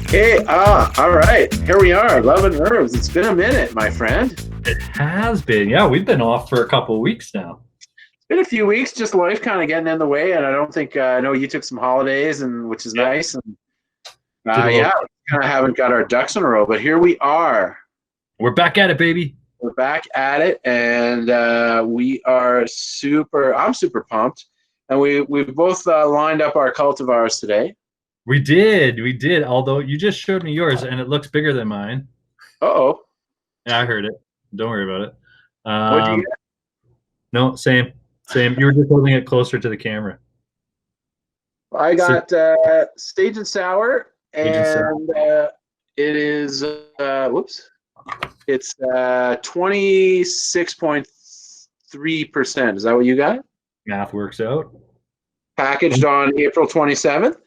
Hey, all right. Here we are, Love and Herbs. It's been a minute, my friend. It has been. Yeah, we've been off for a couple of weeks now. It's been a few weeks, just life kind of getting in the way, and I don't think I know you took some holidays, and which is Yeah. nice. And Did a little. yeah, we kind of haven't got our ducks in a row, but here we are. We're back at it, baby. We're back at it, and we are super. I'm super pumped, and we've both lined up our cultivars today. We did. Although you just showed me yours, and it looks bigger than mine. Uh-oh. Yeah, I heard it. Don't worry about it. What'd you get? No, same. You were just holding it closer to the camera. I got Stage and Sour, and it is whoops. It's 26.3%. Is that what you got? Math works out. Packaged on April 27th.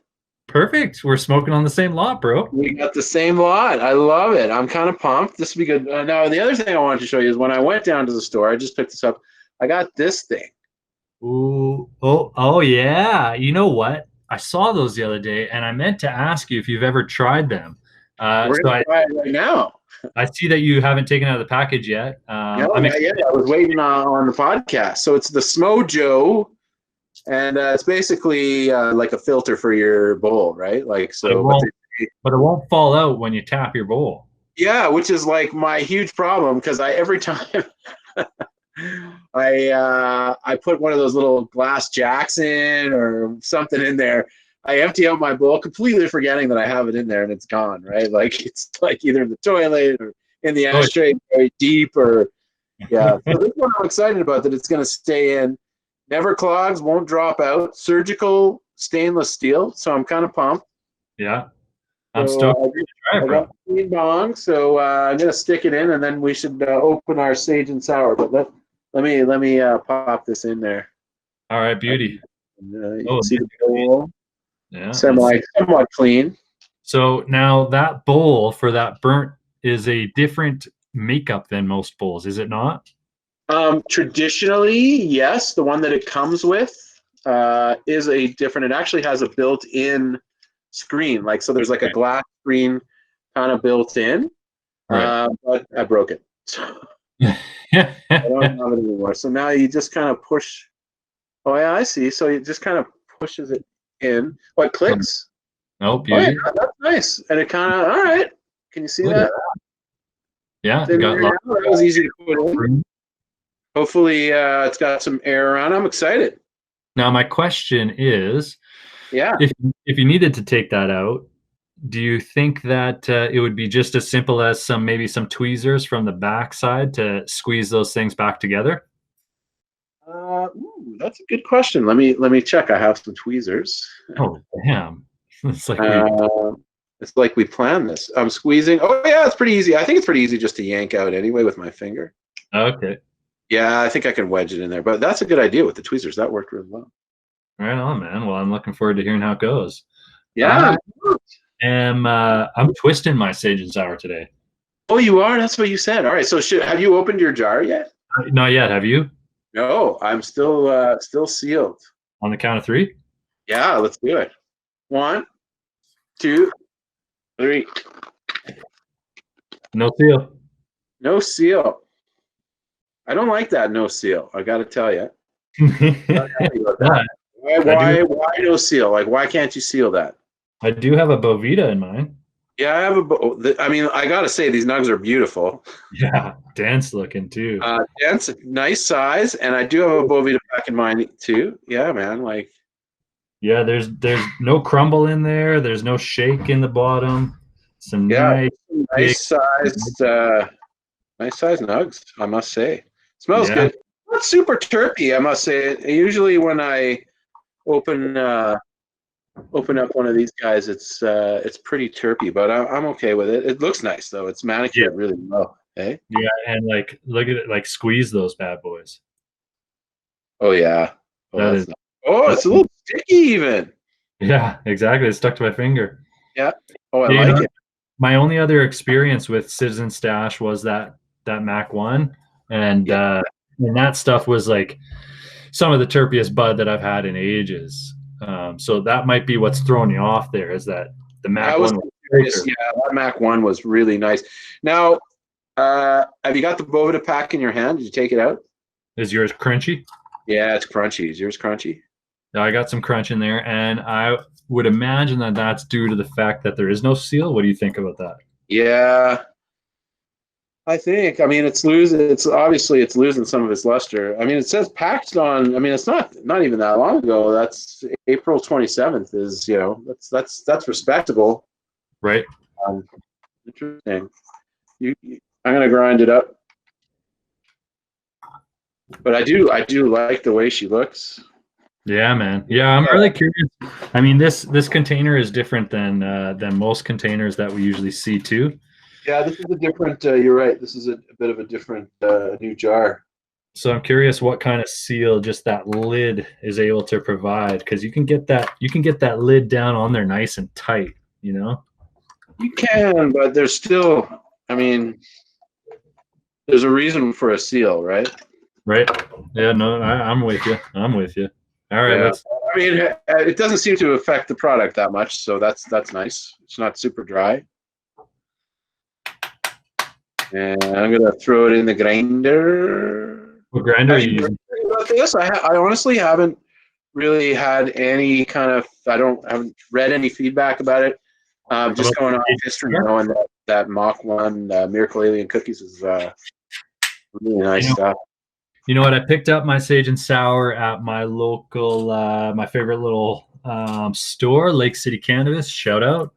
Perfect. We're smoking on the same lot, bro. We got the same lot. I love it. I'm kind of pumped. This will be good. Now, the other thing I wanted to show you is when I went down to the store, I just picked this up. I got this thing. Ooh. Oh, yeah. You know what? I saw those the other day, and I meant to ask you if you've ever tried them. We're going to try it right now. I see that you haven't taken out of the package yet. No, not yet. I was waiting on the podcast. So it's the Smojo, and it's basically like a filter for your bowl, right? Like so, but it won't fall out when you tap your bowl. Yeah, which is like my huge problem because every time I put one of those little glass jacks in or something in there, I empty out my bowl, completely forgetting that I have it in there and it's gone, right? Like it's like either in the toilet or in the ashtray, very deep, or yeah. So this one I'm excited about, that it's going to stay in, never clogs, won't drop out, surgical stainless steel. So I'm kind of pumped. Yeah, I'm stoked to try it, bro. Clean bong, so I'm going to stick it in, and then we should open our Sage and Sour. But let me pop this in there. All right, beauty. You can see the bowl. Yeah, somewhat clean. So now that bowl for that burnt is a different makeup than most bowls, is it not? Traditionally, yes. The one that it comes with is a different. It actually has a built-in screen, like so. There's like a glass screen kind of built in, right. But I broke it. So I don't have it anymore. So now you just kind of push. Oh yeah, I see. So it just kind of pushes it in. Oh, it clicks. Oh, beauty. Oh, yeah, that's nice. And it kind of, all right. Can you see that? Yeah, it got that was easy to put in. Hopefully, it's got some air around. I'm excited. Now, my question is, yeah, if you needed to take that out, do you think that it would be just as simple as maybe some tweezers from the backside to squeeze those things back together? Ooh, that's a good question. Let me check. I have some tweezers. Oh, damn. It's like we planned this. I'm squeezing. Oh yeah, it's pretty easy. I think it's pretty easy just to yank out anyway with my finger. Okay. Yeah, I think I can wedge it in there. But that's a good idea with the tweezers. That worked really well. Right on, man. Well, I'm looking forward to hearing how it goes. Yeah. I'm twisting my Sage and Sour today. Oh, you are? That's what you said. All right. So have you opened your jar yet? Not yet. Have you? No, I'm still sealed. On the count of 3? Yeah, let's do it. 1, 2, 3. No seal. No seal. I don't like that no seal. I got to tell you. Why no seal? Like, why can't you seal that? I do have a Bovita in mine. Yeah, I have I mean, I got to say, these nugs are beautiful. Yeah, dense looking too. Dense, nice size, and I do have a Bovita pack in mine too. Yeah, man, like. Yeah, there's no crumble in there. There's no shake in the bottom. Some nice sized nugs, I must say. Smells good. Not super terpy, I must say. Usually when I open up one of these guys, it's pretty terpy, but I'm okay with it. It looks nice though. It's manicured really well. Hey. Yeah, and like look at it, like squeeze those bad boys. Oh yeah. It's a little sticky even. Yeah, exactly. It stuck to my finger. Yeah. Oh, I like it. My only other experience with Citizen Stash was that Mac 1, and that stuff was like some of the terpiest bud that I've had in ages. So that might be what's throwing you off there, is that the Mac 1 was Yeah, that Mac 1 was really nice. Now, have you got the Bovida pack in your hand? Did you take it out? Is yours crunchy? Yeah, it's crunchy. Is yours crunchy? Yeah, I got some crunch in there, and I would imagine that that's due to the fact that there is no seal. What do you think about that? Yeah, I think. I mean, it's losing. It's obviously it's losing some of its luster. I mean, it says packed on. I mean, it's not even that long ago. That's April 27th. Is that's respectable. Right. Interesting. I'm gonna grind it up, but I do like the way she looks. Yeah, man. Yeah, I'm really curious. I mean, this container is different than most containers that we usually see too. Yeah, this is a different. You're right. This is a bit of a different new jar. So I'm curious what kind of seal just that lid is able to provide, because you can get that lid down on there nice and tight, you know? You can, but there's still. I mean, there's a reason for a seal, right? Right. Yeah. No, I'm with you. I'm with you. All right. Yeah. I mean, it doesn't seem to affect the product that much, so that's nice. It's not super dry. And I'm gonna throw it in the grinder. What grinder are you using? About this, I honestly haven't really had any kind of. I haven't read any feedback about it. Just going on history, knowing that Mach 1 Miracle Alien Cookies is really nice stuff. You know what? I picked up my Sage and Sour at my local, my favorite little store, Lake City Cannabis. Shout out.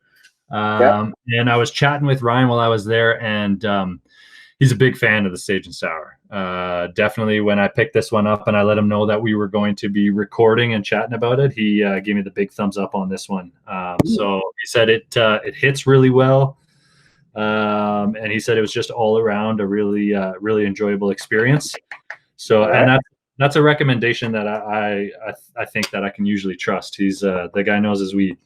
And I was chatting with Ryan while I was there, and he's a big fan of the Sage and Sour. Definitely, when I picked this one up and I let him know that we were going to be recording and chatting about it, he gave me the big thumbs up on this one. So he said it hits really well, and he said it was just all around a really really enjoyable experience. So and that's a recommendation that I think that I can usually trust. He's the guy knows his weed.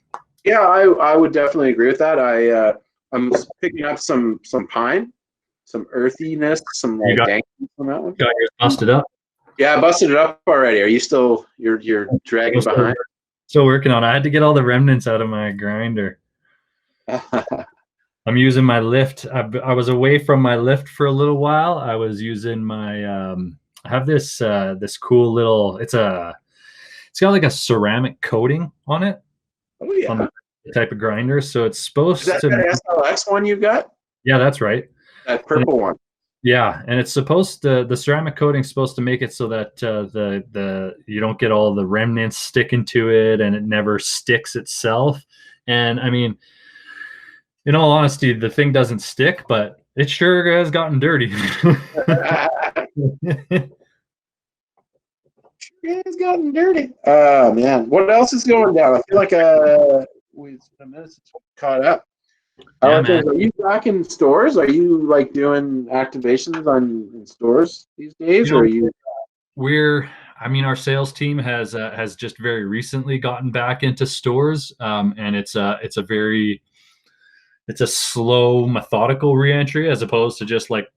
Yeah, I would definitely agree with that. I'm picking up some pine, some earthiness, some like dankness from that one. Got yours busted up? Yeah, I busted it up already. Are you still you're dragging behind? Still working on it. I had to get all the remnants out of my grinder. I'm using my lift. I was away from my lift for a little while. I was using my I have this cool little. It's got like a ceramic coating on it. Oh yeah. On the type of grinder, so it's supposed to. Is that the SLX one you've got? Yeah, that's right. That purple one. Yeah, and it's supposed to. The ceramic coating is supposed to make it so that the you don't get all the remnants sticking to it, and it never sticks itself. And I mean, in all honesty, the thing doesn't stick, but it sure has gotten dirty. It's gotten dirty. Oh man, what else is going down? I feel like it's been a minute since we caught up. Are you back in stores? Are you like doing activations in stores these days, or are you? Our sales team has just very recently gotten back into stores, and it's a slow, methodical reentry as opposed to just like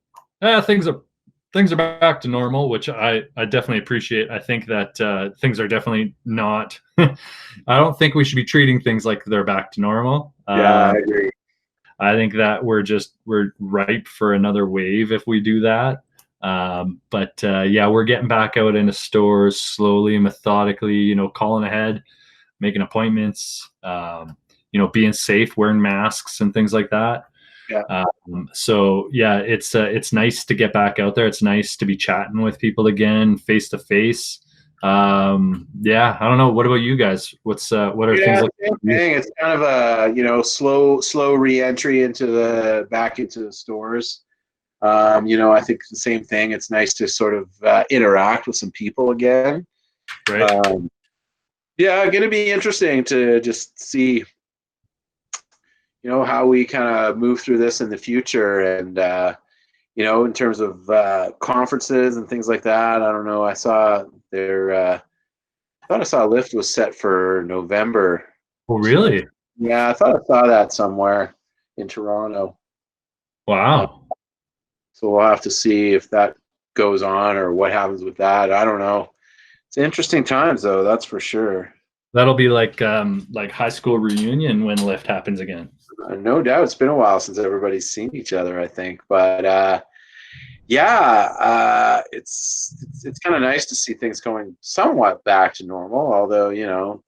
things are back to normal, which I definitely appreciate. I think that things are definitely not. I don't think we should be treating things like they're back to normal. Yeah, I agree. I think that we're ripe for another wave if we do that. But we're getting back out into stores slowly and methodically. Calling ahead, making appointments. Being safe, wearing masks and things like that. Yeah. It's nice to get back out there. It's nice to be chatting with people again, face to face. I don't know. What about you guys? What are things like? It's kind of a slow re-entry back into the stores. I think the same thing. It's nice to sort of interact with some people again. Right. Going to be interesting to just see. How we kind of move through this in the future, and in terms of conferences and things like that. I don't know. I thought I saw Lyft was set for November. Oh, really? Yeah, I thought I saw that somewhere in Toronto. Wow. So we'll have to see if that goes on or what happens with that. I don't know. It's interesting times, though. That's for sure. That'll be like high school reunion when Lyft happens again. No doubt, it's been a while since everybody's seen each other, I think, but it's kind of nice to see things going somewhat back to normal. Although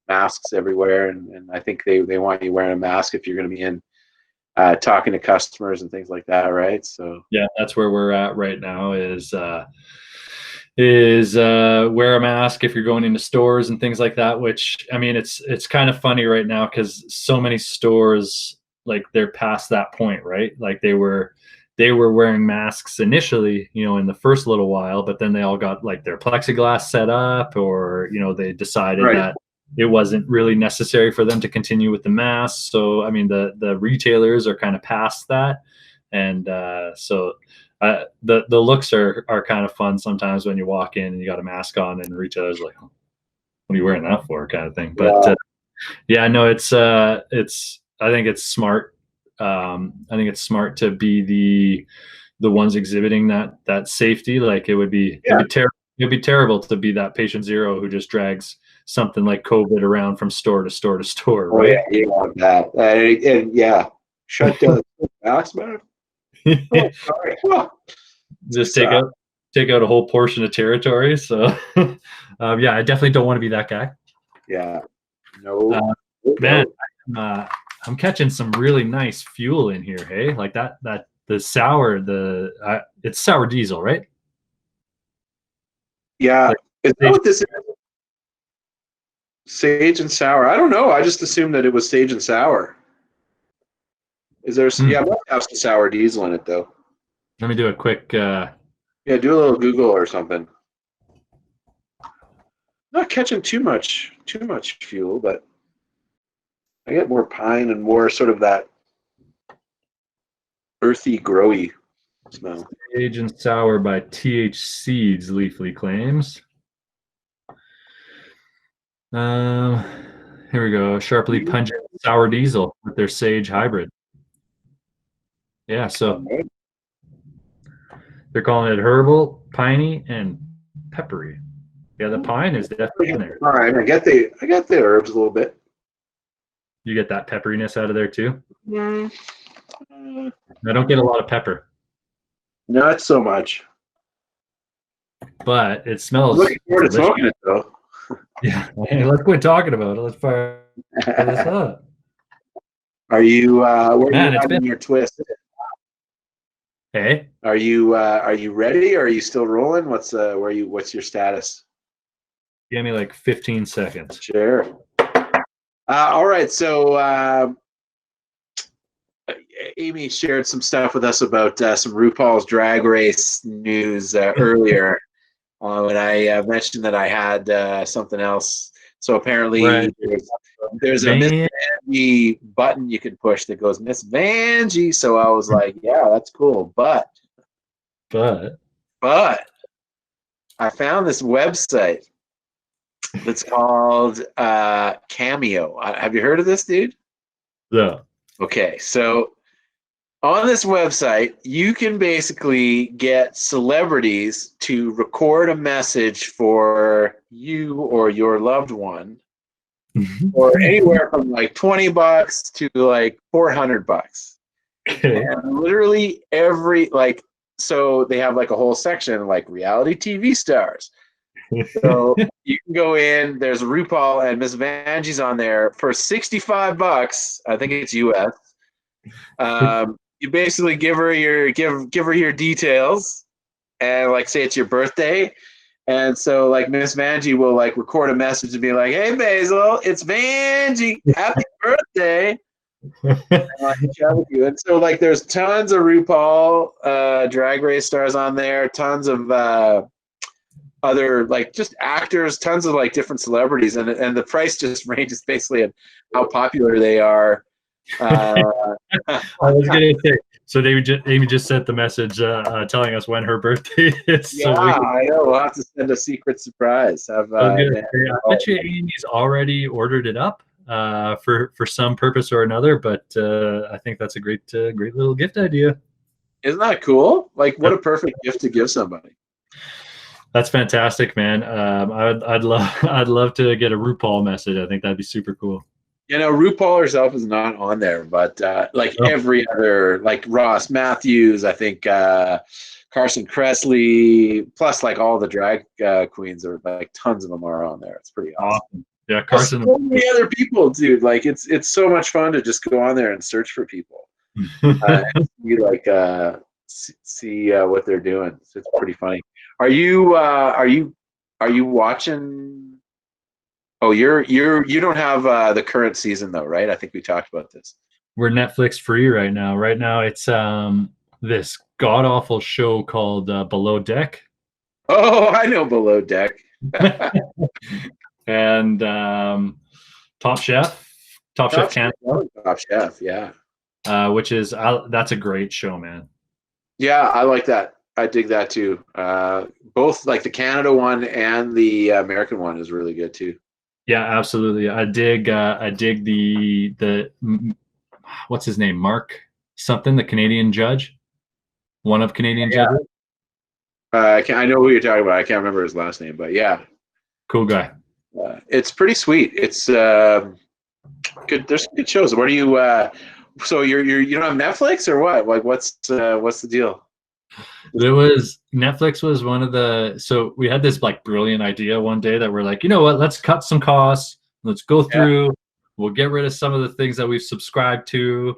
masks everywhere, and I think they want you wearing a mask if you're going to be in talking to customers and things like that, right? So yeah, that's where we're at right now. Is wear a mask if you're going into stores and things like that. Which, I mean, it's kind of funny right now because so many stores, like, they're past that point, right? Like they were wearing masks initially, in the first little while, but then they all got like their plexiglass set up, or they decided right. that it wasn't really necessary for them to continue with the masks. So I mean, the retailers are kind of past that, and the looks are kind of fun sometimes when you walk in and you got a mask on and the retailer's like, oh, what are you wearing that for, kind of thing. But yeah, no, it's I think it's smart. I think it's smart to be the ones exhibiting that safety. Like, it'd be terrible to be that patient zero who just drags something like COVID around from store to store to store. Oh, right? yeah, you want that. And shut down the mask, man. Oh, sorry. Just take out a whole portion of territory. So yeah, I definitely don't want to be that guy. Yeah. No. Man, I'm catching some really nice fuel in here. Hey, like that the sour, it's sour diesel, right? Yeah. Like, is that what this is? Sage and sour. I don't know. I just assumed that it was sage and sour. Is there? Yeah, it might have some sour diesel in it, though. Let me do a quick. Yeah, do a little Google or something. Not catching too much fuel, but I get more pine and more sort of that earthy, growy smell. Sage and sour by TH Seeds, Leafly claims. Here we go. Sharply pungent sour diesel with their sage hybrid. Yeah, so they're calling it herbal, piney, and peppery. Yeah, the pine is definitely in there. All right, I got the herbs a little bit. You get that pepperiness out of there too? I don't get a lot of pepper. Not so much. But it smells. I'm looking forward to smoking it, though. Yeah, hey, let's quit talking about it. Let's fire this up. Are you? Where are you having your twist? Hey, are you ready? Or are you still rolling? What's your status? Give me like 15 seconds. Sure. All right. So Amy shared some stuff with us about some RuPaul's Drag Race news earlier. When I mentioned that I had something else. So apparently there's a Miss Vanji button you can push that goes Miss Vanji. So I was like, yeah, that's cool. But I found this website that's called Cameo. Have you heard of this, dude? Yeah. Okay, so on this website, you can basically get celebrities to record a message for you or your loved one, or anywhere from like $20 to like $400. Okay. And literally so they have like a whole section like reality TV stars. So you can go in. There's RuPaul and Miss Vanji's on there for $65. I think it's US. You basically give her your details, and like say it's your birthday, and so like Miss Vanji will like record a message and be like, "Hey Basil, it's Vanji. Happy birthday!" And, like, chat with you. And so like there's tons of RuPaul Drag Race stars on there, tons of other like just actors, tons of like different celebrities, and the price just ranges basically on how popular they are. I was gonna say, so Amy just sent the message telling us when her birthday is. Yeah, so I know. We'll have to send a secret surprise. I bet you Amy's already ordered it up for some purpose or another, but I think that's a great little gift idea. Isn't that cool? Like, what a perfect gift to give somebody. That's fantastic, man. I'd love to get a RuPaul message. I think that'd be super cool. You know, RuPaul herself is not on there, but like Oh, every other, like Ross Matthews, I think Carson Kressley, plus like all the drag queens, are like tons of them are on there. It's pretty awesome. awesome. Yeah, Plus Carson. so many other people, dude. Like it's so much fun to just go on there and search for people and see like see what they're doing. So it's pretty funny. Are you watching? Oh, you don't have the current season though, right? I think we talked about this. We're Netflix free right now. Right now, it's this god awful show called Below Deck, Oh, I know Below Deck. and Top Chef, Top Chef Canada, Top Chef, yeah. which is that's a great show, man. Yeah, I like that. I dig that too. Both like the Canada one and the American one is really good too. Yeah, absolutely. I dig the what's his name, Mark something, the Canadian judge, one of Canadian judges. I know who you're talking about. I can't remember his last name, but yeah, Cool guy. it's pretty sweet. It's good. There's some good shows. What are you? So you don't have Netflix or what? Like what's the deal? It was Netflix was one of the, so we had this like brilliant idea one day that we're like, you know what, let's cut some costs, let's go through, we'll get rid of some of the things that we've subscribed to.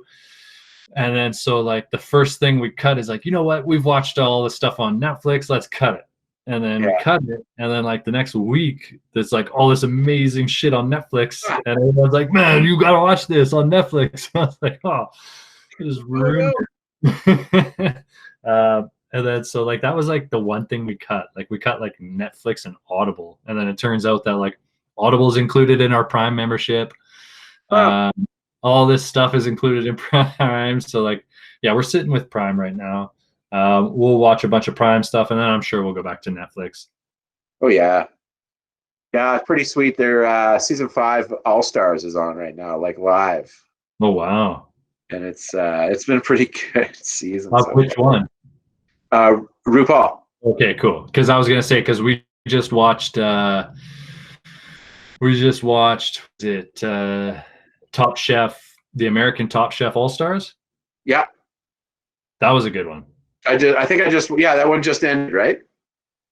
And then so like the first thing we cut is like, you know what, we've watched all the stuff on Netflix, let's cut it. And then we cut it, and then like the next week there's like all this amazing shit on Netflix, and everyone's like, man, you gotta watch this on Netflix. I was like, oh, it is ruined. And then so like that was like the one thing we cut. Like we cut like Netflix and Audible, and then it turns out that like Audible's included in our Prime membership. All this stuff is included in Prime. So like, yeah, we're sitting with Prime right now. We'll watch a bunch of Prime stuff, and then I'm sure we'll go back to Netflix. Oh yeah, it's pretty sweet. Their season 5 All Stars is on right now, like live. Oh wow! And it's been a pretty good season. Which one? RuPaul. Okay, cool. Because I was gonna say, because we just watched Top Chef, the American Top Chef All Stars. Yeah, that was a good one. I think that one just ended, right?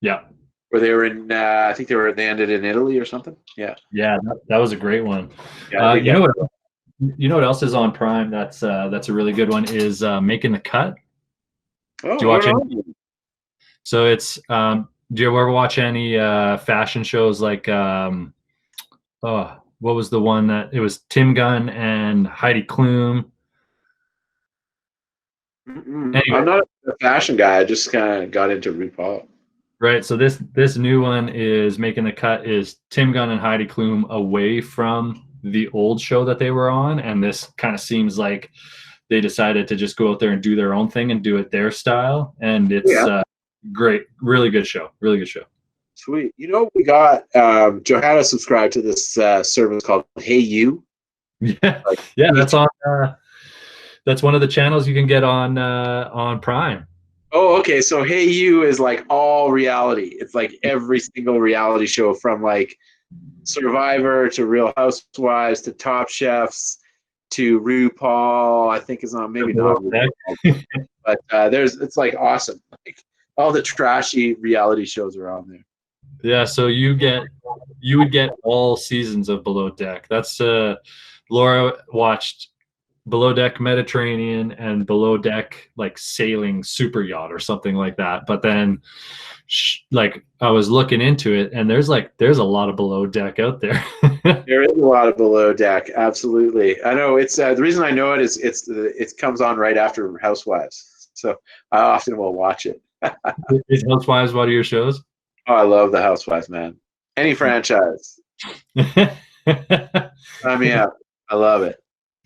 Yeah. Where they were in, I think they ended in Italy or something. Yeah. Yeah, that was a great one. Yeah, you know what else is on Prime? That's a really good one. Is Making the Cut. Oh, do you watch it? So it's do you ever watch any fashion shows like what was the one that it was Tim Gunn and Heidi Klum? Anyway. I'm not a fashion guy. I just kind of got into RuPaul. Right. So this new one is Making the Cut is Tim Gunn and Heidi Klum away from the old show that they were on, and this kind of seems like they decided to just go out there and do their own thing and do it their style, and it's great, really good show. Sweet. You know, we got Johanna subscribed to this service called Hey You. Yeah, that's on. That's one of the channels you can get on Prime. Oh, okay. So Hey You is like all reality. It's like every single reality show from like Survivor to Real Housewives to Top Chefs to RuPaul. I think is on, maybe not RuPaul, but it's like awesome. Like all the trashy reality shows are on there. Yeah, so you would get all seasons of Below Deck. That's Laura watched Below Deck Mediterranean and Below Deck like sailing super yacht or something like that. But then like I was looking into it, and there's a lot of Below Deck out there. There is a lot of Below Deck, absolutely. I know it's the reason I know it is it comes on right after Housewives, so I often will watch it. Is Housewives one of your shows? Oh, I love the Housewives, man. Any franchise. I mean, yeah, I love it.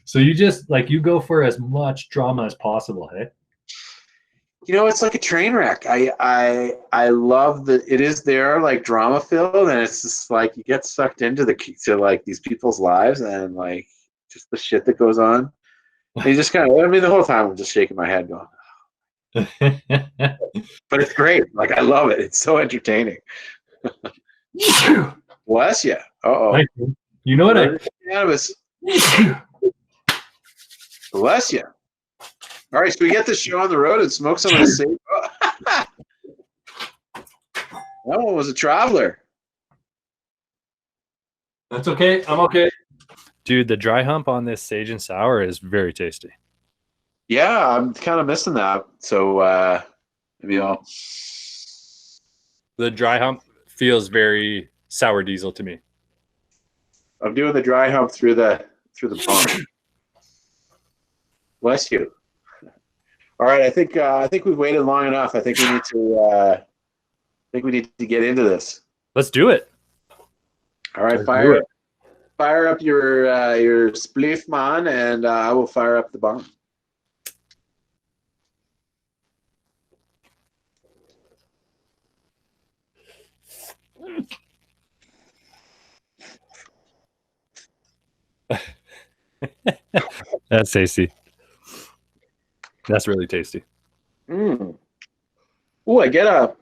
So you just you go for as much drama as possible, hey? You know, it's like a train wreck. I love that it is there like drama filled, and it's just like you get sucked into like these people's lives and like just the shit that goes on. And you just kind of, I mean, the whole time I'm just shaking my head going, but it's great. Like I love it. It's so entertaining. Bless you. Uh-oh. You know what? Cannabis. Bless you. All right, so we get this show on the road and smoke some of the same. That one was a traveler. That's okay. I'm okay. Dude, the dry hump on this Sage and Sour is very tasty. Yeah, I'm kind of missing that. So maybe I'll. The dry hump feels very sour diesel to me. I'm doing the dry hump through the bong. Bless you. All right, I think we've waited long enough. I think we need to get into this. Let's do it. All right, fire up your spliff, man, and I will fire up the bong. That's tasty. That's really tasty. Oh, I get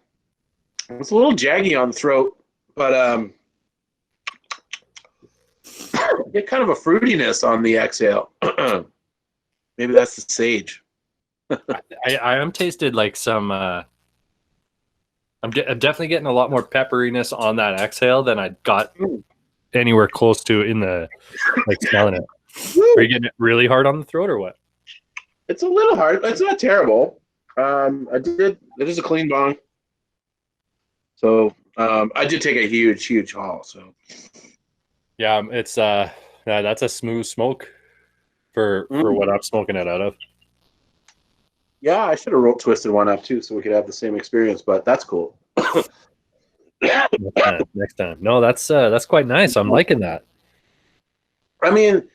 it's a little jaggy on the throat, but I get kind of a fruitiness on the exhale. Maybe that's the sage. I am tasted like some. I'm definitely getting a lot more pepperiness on that exhale than I got anywhere close to in the smelling it. Are you getting it really hard on the throat or what? It's a little hard. It's not terrible. It is a clean bong. So I did take a huge haul. So yeah, it's that's a smooth smoke for what I'm smoking it out of. Yeah, I should have twisted one up too, so we could have the same experience. But that's cool. Next time. No, that's quite nice. I'm liking that. I mean,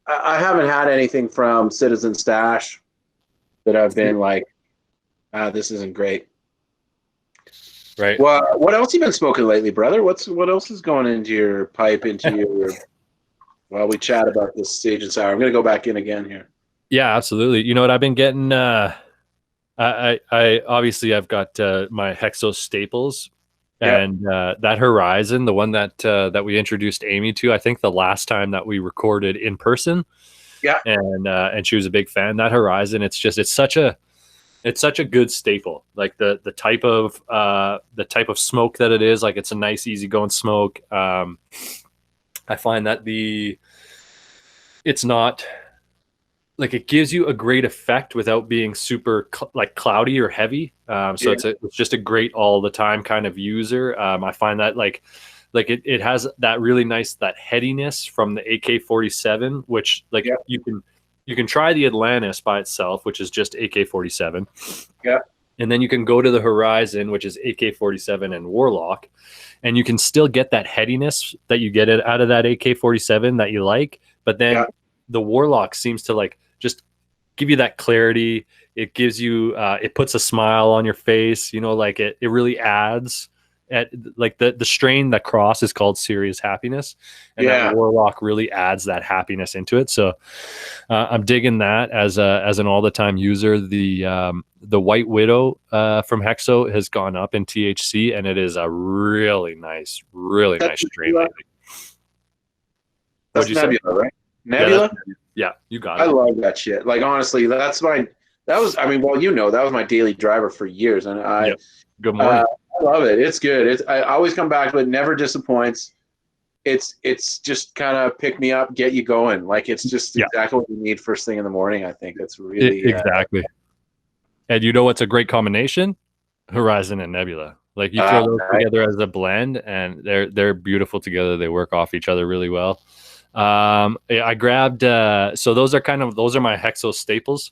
I haven't had anything from Citizen Stash that I've been like, this isn't great. Right. Well, what else you been smoking lately, brother? What else is going into your pipe, while we chat about this Sage and Sour? I'm gonna go back in again here. Yeah, absolutely. You know what I've been getting? I obviously I've got my Hexo staples. And that Horizon, the one that we introduced Amy to, I think the last time that we recorded in person. Yeah. And she was a big fan. That Horizon, it's such a good staple. Like the type of smoke that it is, like it's a nice, easygoing smoke. I find that it's not like it gives you a great effect without being super cloudy or heavy. So it's just a great all the time kind of user. I find that like it has that really nice, that headiness from the AK-47, which you can try the Atlantis by itself, which is just AK-47. Yeah. And then you can go to the Horizon, which is AK-47 and Warlock, and you can still get that headiness that you get out of that AK-47 that you like. But then the Warlock seems to just give you that clarity. It gives you, it puts a smile on your face, it really adds at the strain that Cross is called Serious Happiness. And that Warlock really adds that happiness into it. So I'm digging that as an all the time user. The White Widow from Hexo has gone up in THC, and it is a really nice strain lately. That's Nebula, right? Nebula? Yeah, you got it. I love that shit. Like, honestly, that was my daily driver for years. And good morning. I love it. It's good. I always come back to it. Never disappoints. It's just kind of pick me up, get you going. Like, it's just exactly what you need first thing in the morning. I think that's really exactly. And you know what's a great combination? Horizon and Nebula. Like you throw those together as a blend, and they're beautiful together. They work off each other really well. I grabbed so those are my Hexo staples.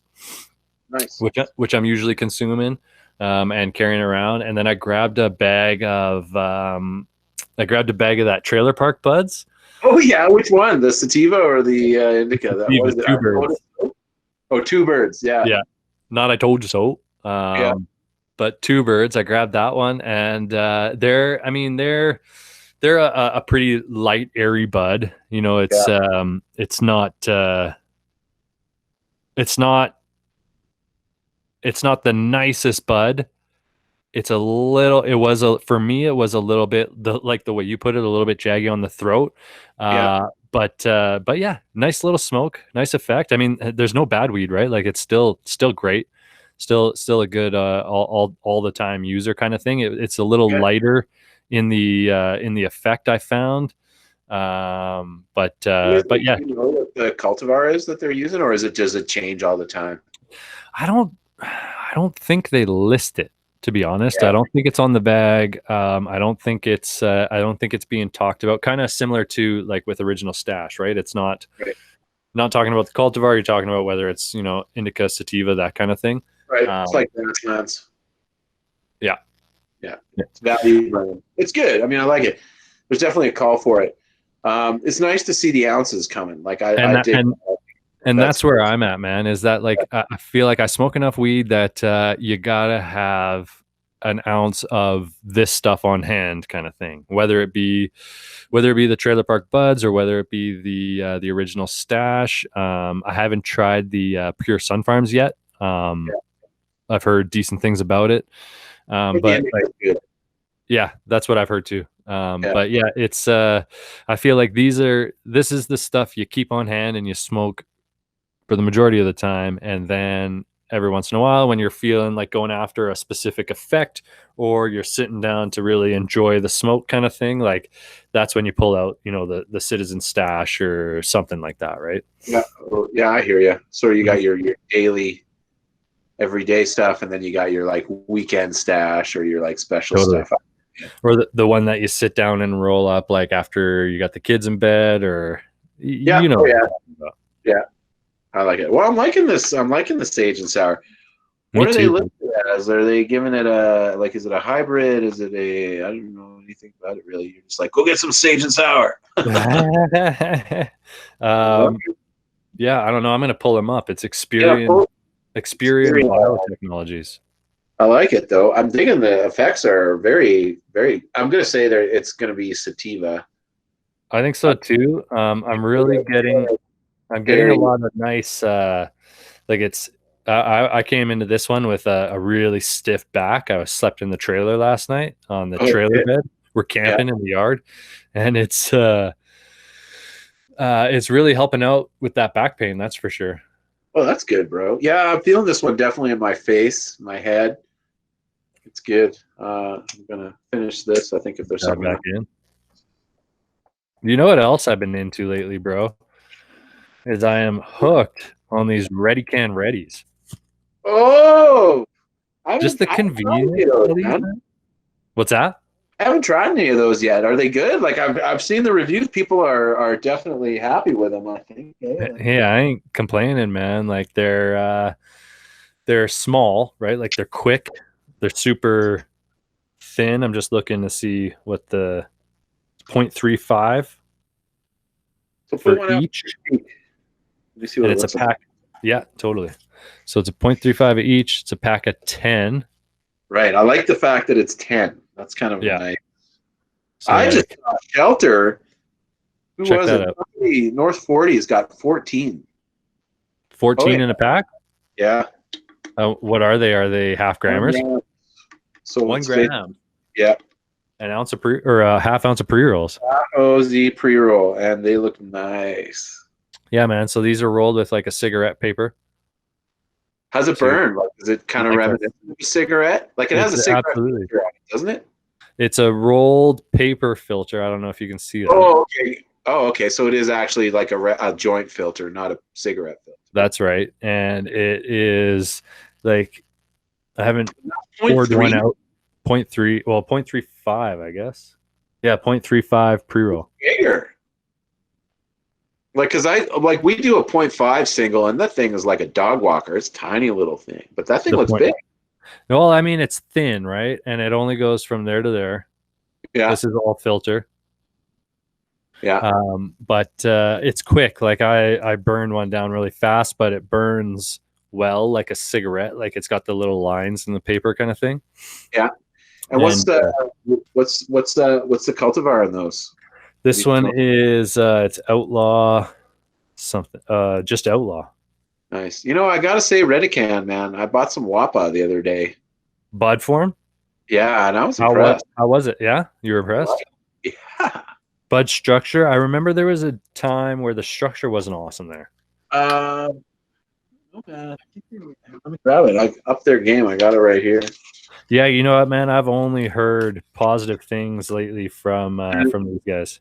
Nice. Which I'm usually consuming and carrying around. And then I grabbed a bag of that Trailer Park Buds. Oh yeah, which one? The sativa or the indica? That was Two birds. Oh, two birds. Yeah. Yeah. Not I told you so. But two birds. I grabbed that one, and they're a pretty light, airy bud. It's not the nicest bud. For me, it was a little bit, like the way you put it, a little bit jaggy on the throat. But yeah, nice little smoke, nice effect. I mean, there's no bad weed, right? Like it's still great, still a good all the time user kind of thing. It's a little lighter in the effect I found. But yeah, you know what the cultivar is that they're using, or does it change all the time? I don't think they list it, to be honest. Yeah. I don't think it's on the bag. I don't think it's being talked about. Kind of similar to like with Original Stash, right? It's not Right. not talking about the cultivar. You're talking about whether it's indica, sativa, that kind of thing. Right. It's like grasslands. Yeah. Yeah. It's value. It's good. I mean, I like it. There's definitely a call for it. It's nice to see the ounces coming. Like I did. And that's where I'm at, man, is that like I feel like I smoke enough weed that you gotta have an ounce of this stuff on hand, kind of thing. Whether it be the Trailer Park Buds or whether it be the Original Stash. I haven't tried the Pure Sun Farms yet. I've heard decent things about it. But yeah, that's what I've heard too. But yeah, it's I feel like this is the stuff you keep on hand and you smoke for the majority of the time, and then every once in a while when you're feeling like going after a specific effect or you're sitting down to really enjoy the smoke kind of thing, like that's when you pull out the Citizen Stash or something like that, right? Yeah, I hear you. So you got your daily everyday stuff, and then you got your like weekend stash or your like special stuff, or the one that you sit down and roll up like after you got the kids in bed, or yeah. I like it. Well, I'm liking this. I'm liking the Sage and Sour. What are they listed as? Are they giving it is it a hybrid? Is it I don't know anything about it really. You're just like, go get some Sage and Sour. Yeah, I don't know. I'm going to pull them up. It's Experian Biotechnologies. I like it though. I'm digging the effects are very, very. I'm going to say it's going to be sativa. I think so too. I'm really getting a lot of nice, like it's, I came into this one with a really stiff back. I was slept in the trailer last night on the trailer bed. We're camping in the yard, and it's really helping out with that back pain. That's for sure. Oh, that's good, bro. Yeah, I'm feeling this one definitely in my face, my head. It's good. I'm gonna finish this. I think if there's something back in. You know what else I've been into lately, bro? Is I am hooked on these Ready Can Readies. Oh, just the convenience. What's that? I haven't tried any of those yet. Are they good? Like I've seen the reviews. People are definitely happy with them, I think. Yeah, I ain't complaining, man. Like they're small, right? Like they're quick. They're super thin. I'm just looking to see what the 0.35 for each. Let me see what it's a pack. Yeah, totally. So it's a 0.35 each. It's a pack of 10. Right. I like the fact that it's 10. That's kind of nice. So I just saw Shelter. Who was it? Out. North 40's got 14. 14 in a pack? Yeah. What are they? Are they half grammers? So 1 gram. Yeah. An ounce of a half ounce of pre-rolls. OZ pre-roll, and they look nice. Yeah, man. So these are rolled with like a cigarette paper. How's it burn? Like, is it kind of reminiscent of a cigarette? Like it has a cigarette filter on it, doesn't it? It's a rolled paper filter. I don't know if you can see that. Oh, okay. So it is actually like a joint filter, not a cigarette filter. That's right. And it is like, I haven't poured one out. 0.3, well, 0.35, I guess. Yeah, 0.35 pre-roll. Bigger. Like, cause we do a 0.5 single, and that thing is like a dog walker. It's a tiny little thing, but that thing looks big. Well, I mean, it's thin, right? And it only goes from there to there. Yeah. This is all filter. Yeah. But it's quick. Like I burned one down really fast, but it burns well, like a cigarette. Like it's got the little lines in the paper kind of thing. Yeah. And what's the cultivar in those? This one is it's Outlaw something. Just Outlaw. Nice. You know, I gotta say, Redican, man. I bought some Wapa the other day. Bud form? Yeah, and I was impressed. How was it? Yeah, you were impressed. Yeah. Bud structure. I remember there was a time where the structure wasn't awesome there. Okay. Let me grab it. I up their game. I got it right here. Yeah, you know what, man? I've only heard positive things lately from these guys.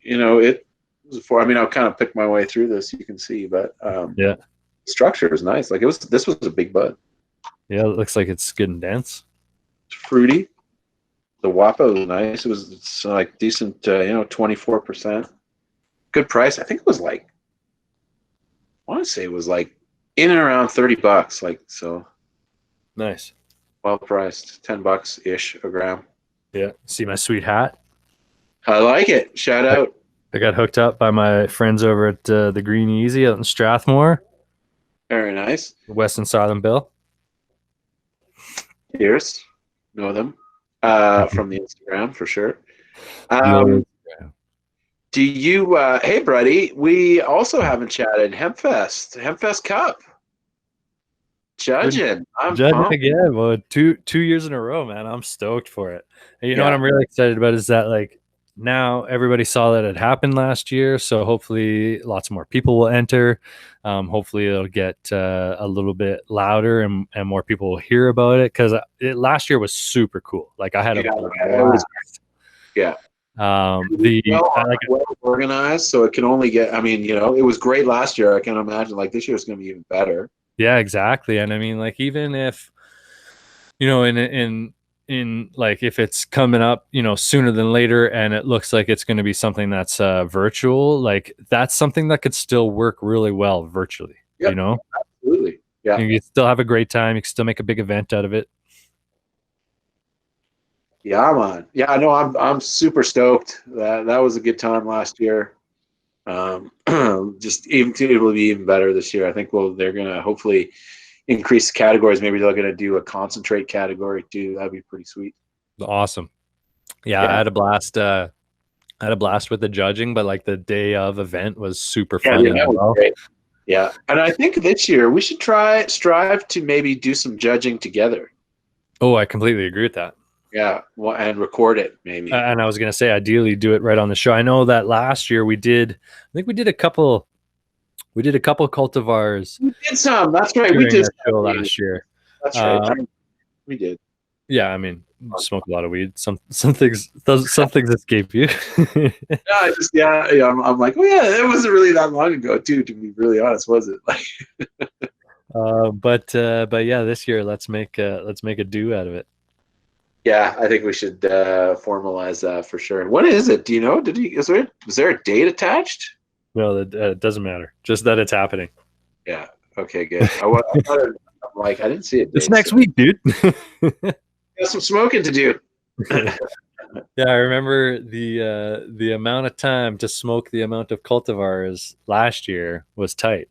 You know, it was before. I mean, I'll kind of pick my way through this. You can see, but Yeah, structure is nice. Like this was a big bud. yeah, it looks like it's good and dense. It's fruity. The Wappa was nice. It's like decent. 24%. Good price. I think it was like. I want to say it was like in and around $30. Like so. Nice. Well priced. $10 ish a gram. Yeah. See my sweet hat? I like it. Shout out. I got hooked up by my friends over at the Green Easy out in Strathmore. Very nice. West and Southern Bill. Cheers. Know them from the Instagram for sure. Do you, hey, buddy, we also haven't chatted. Hempfest Cup. Judging. I'm pumped. Again. Well, two years in a row, man. I'm stoked for it. And you know what I'm really excited about is that, like, now everybody saw that it happened last year, so hopefully lots more people will enter. Hopefully it'll get a little bit louder and more people will hear about it, because last year was super cool. Like, I had a blast. Well organized, so it can only get. I mean, it was great last year. I can imagine like this year is going to be even better. Yeah, exactly. And I mean, like, even if in like, if it's coming up, sooner than later, and it looks like it's going to be something that's virtual, like, that's something that could still work really well virtually. Yep, absolutely. Yeah, you can still have a great time. You can still make a big event out of it. Yeah, man. Yeah, I know. I'm super stoked. That was a good time last year. Just it will be even better this year. I think they're gonna hopefully increase the categories. Maybe they're gonna do a concentrate category too. That'd be pretty sweet. Awesome. Yeah, I had a blast. I had a blast with the judging, but like the day of event was super fun. Yeah, that was great. Yeah, and I think this year we should strive to maybe do some judging together. Oh, I completely agree with that. Yeah, and record it maybe. And I was gonna say, ideally, do it right on the show. I know that last year we did. I think we did a couple. We did a couple cultivars. We did some. That's right. We did show last year. That's right. We did. Yeah, I mean, smoke a lot of weed. Some things escape you. I'm like, oh yeah, it wasn't really that long ago, too. To be really honest, was it? But yeah, this year let's make a do out of it. Yeah, I think we should formalize that for sure. When is it? Do you know? Was there a date attached? No, it doesn't matter. Just that it's happening. Yeah. Okay. Good. I'm like, I didn't see it. It's next week, dude. Got some smoking to do. Yeah, I remember the amount of time to smoke the amount of cultivars last year was tight.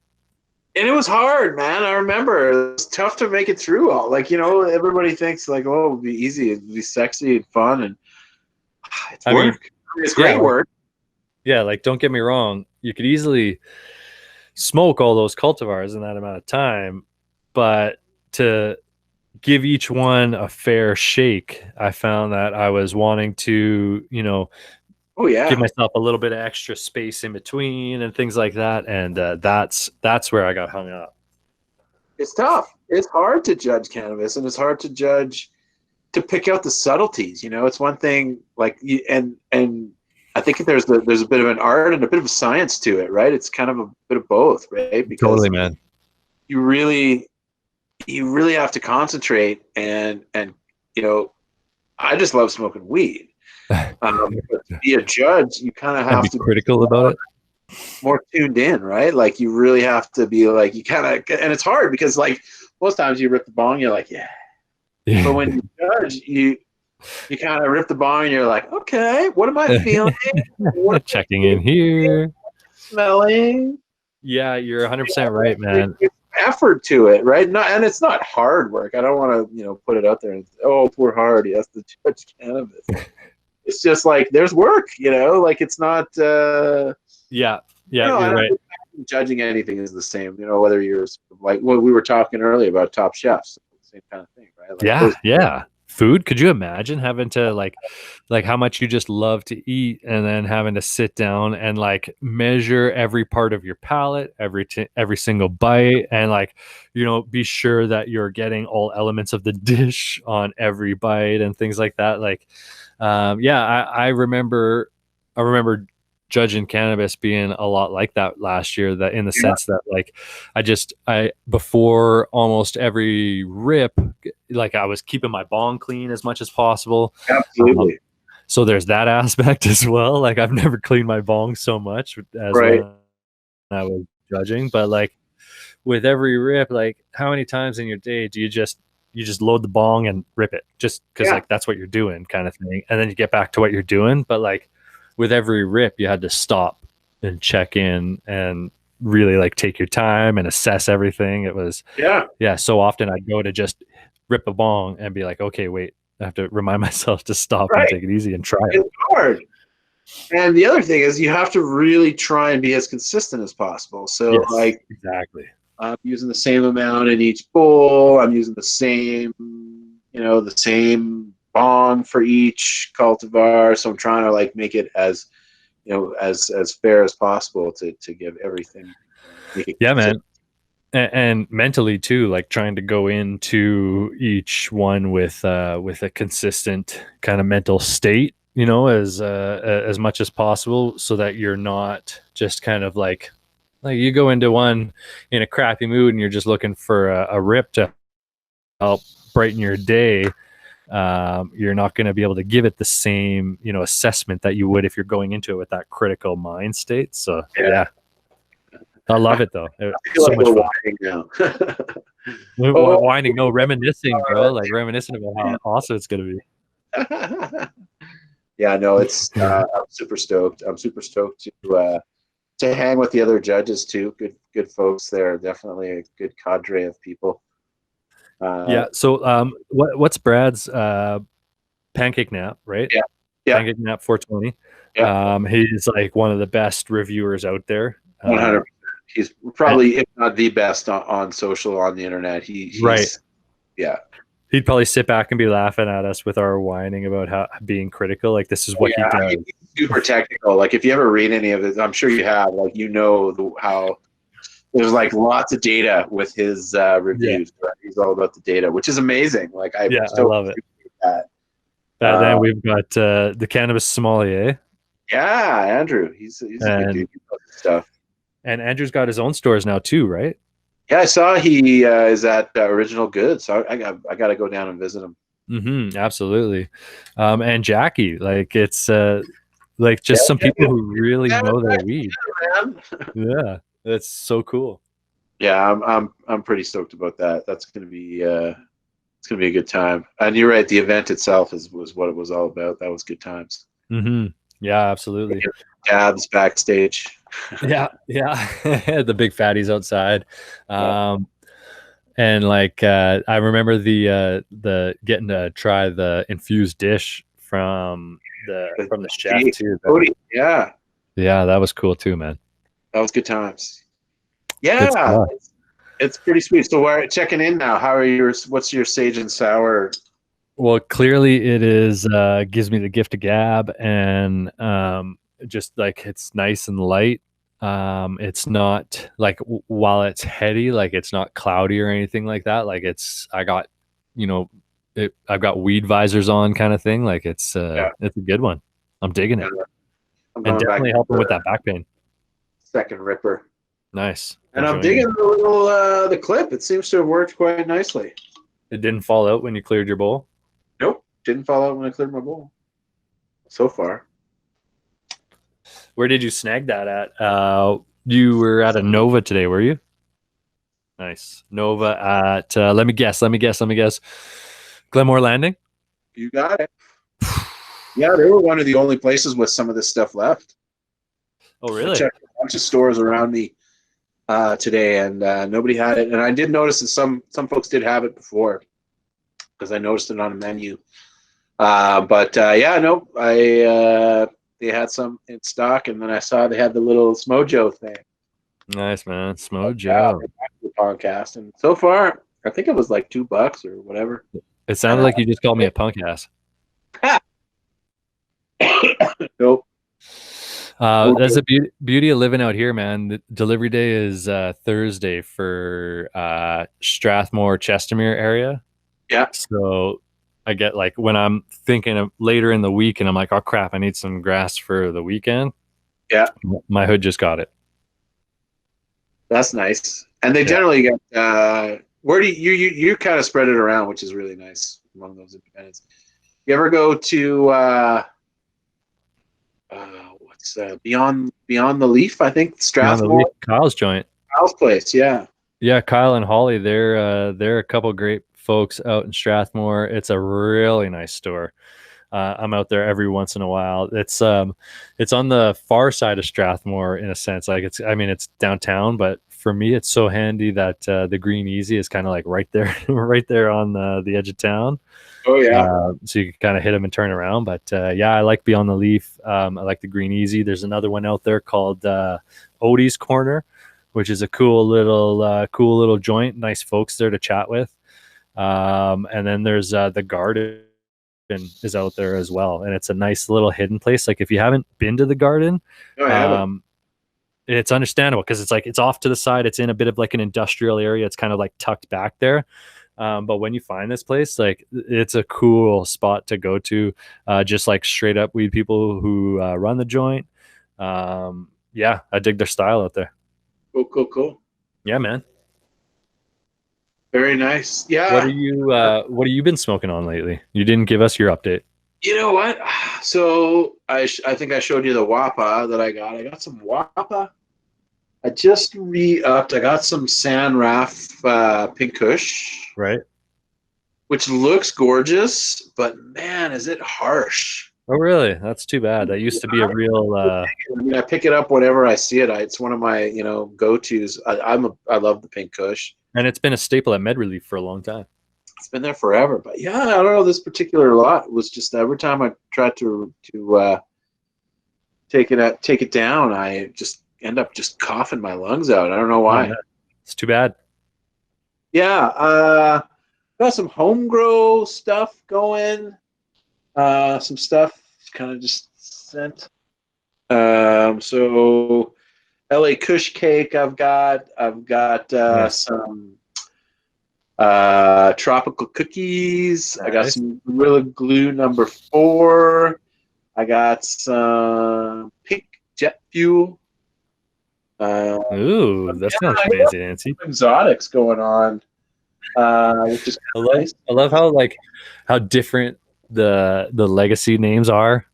And it was hard, man. I remember it was tough to make it through all. Like, everybody thinks like, oh, it would be easy, it'd be sexy and fun, and it's work. It's great work. Yeah, like, don't get me wrong, you could easily smoke all those cultivars in that amount of time, but to give each one a fair shake, I found that I was wanting to, give myself a little bit of extra space in between and things like that, and that's where I got hung up. It's tough. It's hard to judge cannabis, and it's hard to pick out the subtleties. It's one thing, like, and I think there's a bit of an art and a bit of a science to it, right? It's kind of a bit of both, right? Because totally, man. You really have to concentrate, and I just love smoking weed. But to be a judge, you kind of have to be critical about it, more tuned in, right? Like, you really have to be like, you kind of, and it's hard because, like, most times you rip the bong, you're like, yeah. But when you judge, you kind of rip the bong and you're like, okay, what am I feeling? Checking in here, smelling. Yeah, you're 100% right, man. It's effort to it, right? And it's not hard work. I don't want to, put it out there and say, oh, poor Hart, he has to judge cannabis. It's just like, there's work, like, it's not. Yeah, you're right. Judging anything is the same, whether you're like what we were talking earlier about Top Chefs, same kind of thing, right? Like, yeah, food. Could you imagine having to like how much you just love to eat, and then having to sit down and like measure every part of your palate, every single bite, and like, you know, be sure that you're getting all elements of the dish on every bite and things like that. Like, yeah, I remember judging cannabis being a lot like that last year, that in the sense that like I before almost every rip, like I was keeping my bong clean as much as possible. Absolutely. So there's that aspect as well. Like I've never cleaned my bong so much as Right. when I was judging, but like with every rip, like how many times in your day do you just load the bong and rip it just because like that's what you're doing, kind of thing, and then you get back to what you're doing. But like with every rip, you had to stop and check in and really like take your time and assess everything. It was so often I'd go to just rip a bong and be like, okay, wait, I have to remind myself to stop and take it easy and try it. It's hard. And the other thing is you have to really try and be as consistent as possible. So like exactly, I'm using the same amount in each bowl. I'm using the same, the same bong for each cultivar. So I'm trying to like make it as, as fair as possible to give everything. Yeah, man. And mentally too, like trying to go into each one with a consistent kind of mental state, you know, as much as possible, so that you're not just kind of like you go into one in a crappy mood and you're just looking for a rip to help brighten your day. You're not going to be able to give it the same, assessment that you would if you're going into it with that critical mind state. So yeah. I love it though. It's so like much fun. Now. Whining, no, reminiscing, bro. Like reminiscing about how awesome it's gonna be. Yeah, no, it's. I'm super stoked. I'm super stoked to hang with the other judges too. Good folks there. Definitely a good cadre of people. Yeah. So, what's Brad's pancake nap? Right. Yeah. Pancake nap 420. Yeah. He's like one of the best reviewers out there. 100%. He's probably, if not the best on social, on the internet. He's right. Yeah. He'd probably sit back and be laughing at us with our whining about how being critical. Like this is what he does. He's super technical. Like if you ever read any of it, I'm sure you have. Like how there's like lots of data with his reviews. Yeah. Right? He's all about the data, which is amazing. Like I love it. That. Then we've got the cannabis sommelier. Yeah, Andrew. He's a good dude. Stuff. And Andrew's got his own stores now too, right? Yeah, I saw he is at Original Goods, so I got to go down and visit him. Mm-hmm, absolutely. And Jackie, like it's like just some people who really know their weed. Yeah, that's so cool. Yeah, I'm pretty stoked about that. That's gonna be it's gonna be a good time. And you're right, the event itself was what it was all about. That was good times. Mm-hmm. Yeah, absolutely. Dabs backstage. yeah The big fatties outside. And like I remember the getting to try the infused dish from the chef too. Yeah, that was cool too, man. That was good times. Yeah, it's pretty sweet. So we're checking in now. How are yours? What's your sage and sour? Well, clearly it is gives me the gift of gab, and just like it's nice and light. It's not like while it's heady, like it's not cloudy or anything like that. Like I got, I've got weed visors on, kind of thing. Like it's a good one. I'm digging it, and definitely helping with that back pain. Second ripper. Nice. And I'm digging the clip. It seems to have worked quite nicely. It didn't fall out when you cleared your bowl? Nope. Didn't fall out when I cleared my bowl. So far. Where did you snag that at? You were at a Nova today, were you? Nice. Nova at, let me guess. Glenmore Landing? You got it. Yeah, they were one of the only places with some of this stuff left. Oh, really? I checked a bunch of stores around me today, and nobody had it. And I did notice that some folks did have it before, because I noticed it on a menu. They had some in stock, and then I saw they had the little Smojo thing. Nice, man. Smojo. Podcast, and so far, I think it was like $2 or whatever. It sounded like you just called me a punk ass. Nope. That's the beauty of living out here, man. The delivery day is Thursday for Strathmore, Chestermere area. Yeah. So I get like when I'm thinking of later in the week and I'm like, oh crap, I need some grass for the weekend. Yeah. My hood just got it. That's nice. And they generally get where do you kind of spread it around, which is really nice among those independents. You ever go to what's Beyond the Leaf? I think Strathmore. Kyle's joint. Kyle's place, yeah. Yeah, Kyle and Holly, they're a couple great folks out in Strathmore. It's a really nice store. I'm out there every once in a while. It's on the far side of Strathmore in a sense. Like it's downtown, but for me, it's so handy that the Green Easy is kind of like right there, right there on the edge of town. Oh yeah. So you can kind of hit them and turn around. But yeah, I like Beyond the Leaf. I like the Green Easy. There's another one out there called Odie's Corner, which is a cool little joint. Nice folks there to chat with. And then there's the Garden is out there as well, and it's a nice little hidden place. Like if you haven't been to the Garden, it's understandable because it's off to the side. It's in a bit of like an industrial area. It's kind of like tucked back there. But when you find this place, like it's a cool spot to go to, just like straight up weed people who run the joint. Yeah, I dig their style out there. Cool. Yeah, man. Very nice. Yeah. What are you been smoking on lately? You didn't give us your update. You know what? So I think I showed you the Wappa that I got. I got some Wappa. I just re-upped. I got some San Raf Pink Kush. Right. Which looks gorgeous, but man, is it harsh. Oh, really? That's too bad. That used to be a real... I mean, I pick it up whenever I see it. It's one of my, go-tos. I love the Pink Kush. And it's been a staple at MedRelief for a long time. It's been there forever. But yeah, I don't know. This particular lot was just every time I tried to take it down, I just end up just coughing my lungs out. I don't know why. Oh, it's too bad. Yeah. Got some home grow stuff going. Some stuff kind of just sent. So LA Kush cake I've got some tropical cookies. Nice. I got some Gorilla Glue number 4. I got some pink jet fuel. Ooh, that sounds fancy, Nancy. Exotics going on. Which is nice. I love how different the legacy names are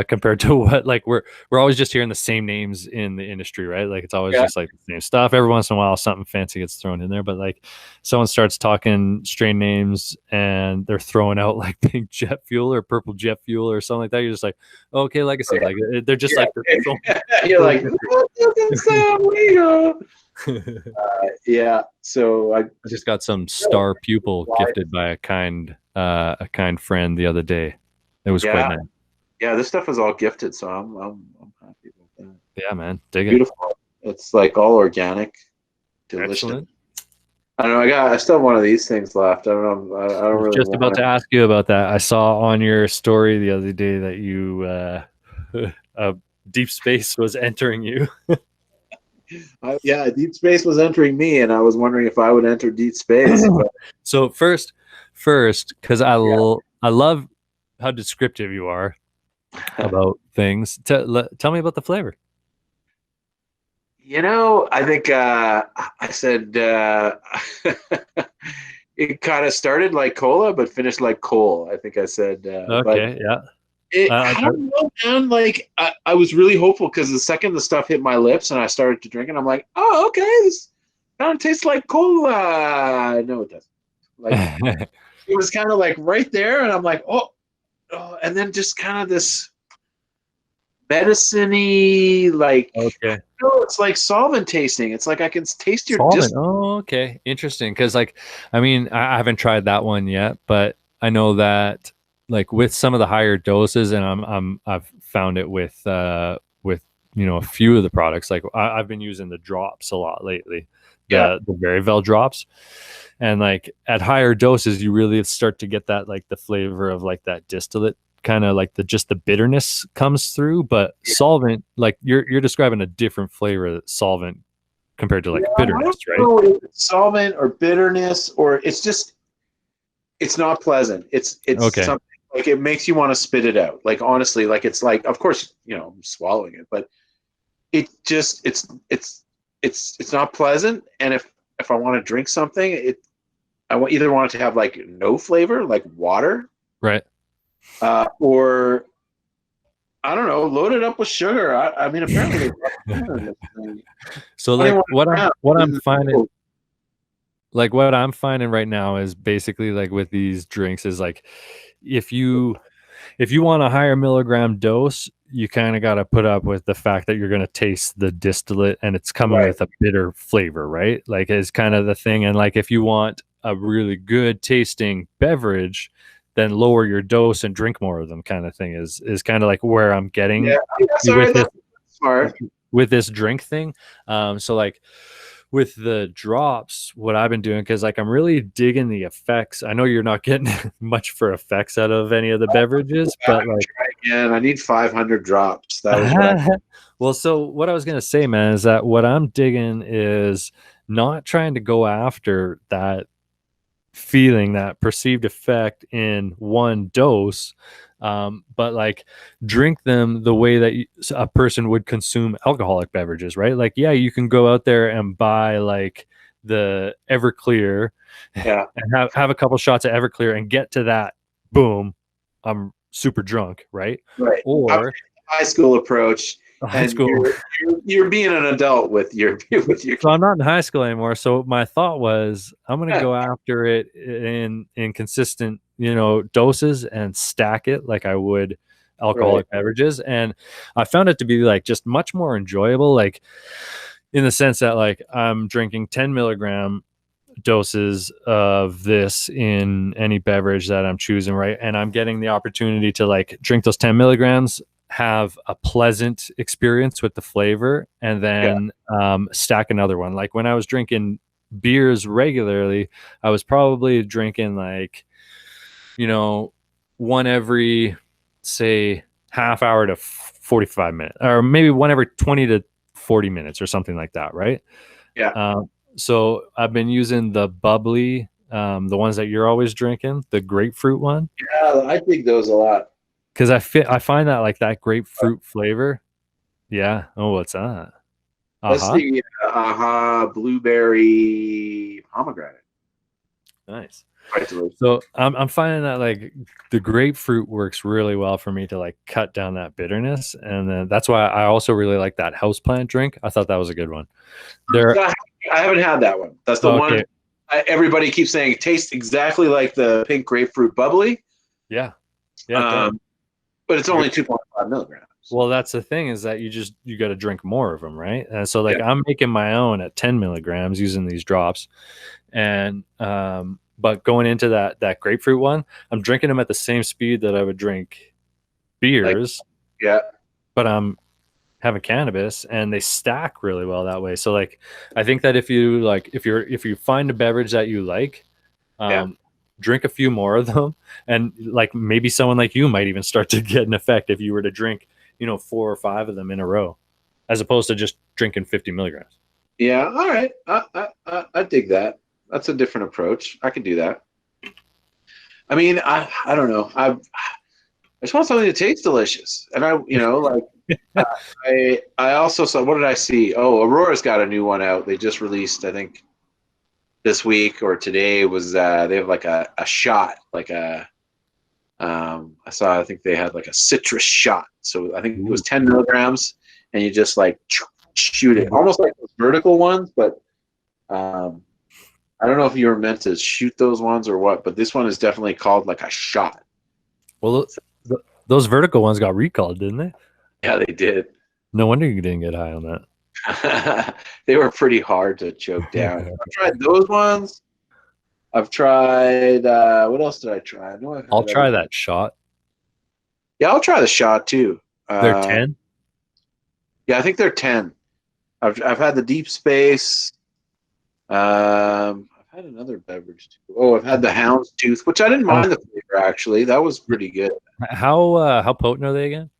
compared to what we're always just hearing the same names in the industry, right? Like it's always just like the same stuff. Every once in a while something fancy gets thrown in there, but like someone starts talking strain names and they're throwing out like pink jet fuel or purple jet fuel or something like that. You're just like, oh, okay, legacy. Like they're just like you're like, what doesn't yeah. So I just got some star pupil gifted by a kind friend the other day. It was quite nice. Yeah, this stuff is all gifted, so I'm happy with that. Yeah, man, dig it. Beautiful. It's like all organic, delicious. Excellent. I don't know. I still have one of these things left. I don't know. I don't really. Just about to ask you about that. I saw on your story the other day that you deep space was entering you. Yeah, deep space was entering me, and I was wondering if I would enter deep space. But... So first, because I love how descriptive you are about things. Tell me about the flavor. I think I said it kind of started like cola, but finished like coal. I think I said. Okay, yeah. I don't know, man. Like I was really hopeful because the second the stuff hit my lips and I started to drink it, I'm like, oh, okay, this kind of tastes like cola. No, it doesn't. Like it was kind of like right there, and I'm like, oh, and then just kind of this medicine-y, like, okay. It's like solvent tasting. It's like I can taste your solvent. Oh, okay, interesting. Because I haven't tried that one yet, but I know that like with some of the higher doses, and I've found it with a few of the products. Like I've been using the drops a lot lately, the Verivel drops, and like at higher doses, you really start to get that like the flavor of like that distillate, kind of like the bitterness comes through. But solvent, like you're describing a different flavor of solvent compared to like bitterness, I right? don't know if it's solvent or bitterness, or it's not pleasant. It's Okay. something like it makes you want to spit it out. Like honestly, like it's like, of course, I'm swallowing it, but it just it's not pleasant. And if I want to drink something, either want it to have like no flavor, like water, Right. or I don't know, load it up with sugar. I mean, apparently So like what I'm finding. Like what I'm finding right now is basically like with these drinks is like if you want a higher milligram dose, you kind of got to put up with the fact that you're going to taste the distillate and it's coming with a bitter flavor, right? Like is kind of the thing. And like if you want a really good tasting beverage, then lower your dose and drink more of them, kind of thing is kind of like where I'm getting with this drink thing. So like with the drops, what I've been doing, because like I'm really digging the effects. I know you're not getting much for effects out of any of the beverages, but like I need 500 drops. That was well, so what I was gonna say, man, is that what I'm digging is not trying to go after that feeling, that perceived effect in one dose, but like drink them the way that a person would consume alcoholic beverages, right? Like, yeah, you can go out there and buy like the Everclear, and have a couple shots of Everclear and get to that, boom, I'm super drunk, right? Or high school approach. High school. You're being an adult with your So I'm not in high school anymore. So my thought was I'm gonna go after it in consistent, doses and stack it like I would alcoholic beverages. And I found it to be like just much more enjoyable, like in the sense that like I'm drinking 10 milligram doses of this in any beverage that I'm choosing, right? And I'm getting the opportunity to like drink those 10 milligrams, have a pleasant experience with the flavor, and then stack another one. Like when I was drinking beers regularly, I was probably drinking like, one every, say, half hour to 45 minutes, or maybe one every 20 to 40 minutes or something like that, right? So I've been using the bubbly, the ones that you're always drinking, the grapefruit one. Yeah, I dig those a lot. Because I find that like that grapefruit flavor. Yeah. Oh, what's that? That's the blueberry pomegranate. Nice. So I'm finding that like the grapefruit works really well for me to like cut down that bitterness, and then that's why I also really like that houseplant drink. I thought that was a good one. I haven't had that one. That's the one everybody keeps saying it tastes exactly like the pink grapefruit bubbly. Yeah. But it's only 2.5 milligrams. Well, that's the thing, is that you got to drink more of them, right? And so like I'm making my own at 10 milligrams using these drops, and but going into that grapefruit one, I'm drinking them at the same speed that I would drink beers. But I'm having cannabis, and they stack really well that way. So like I think that if you find a beverage that you like, drink a few more of them, and like maybe someone like you might even start to get an effect if you were to drink 4 or 5 of them in a row, as opposed to just drinking 50 milligrams. Yeah, all right, I dig that. That's a different approach. I can do that. I mean, I don't know, I just want something to taste delicious, and I also saw, what did I see? Oh, Aurora's got a new one out. They just released, I think this week or today, was they have like a shot, like I think they had like a citrus shot. So I think it was 10 milligrams, and you just like shoot it, almost like those vertical ones, but I don't know if you were meant to shoot those ones or what, but this one is definitely called like a shot. Well, those vertical ones got recalled, didn't they? Yeah, they did. No wonder you didn't get high on that. They were pretty hard to choke down. I've tried those ones. I've tried, what else did I try? I'll try that shot. Yeah, I'll try the shot too. They're 10? Yeah, I think they're 10. I've had the Deep Space. I've had another beverage too. Oh, I've had the Houndstooth, which I didn't mind the flavor actually. That was pretty good. How potent are they again?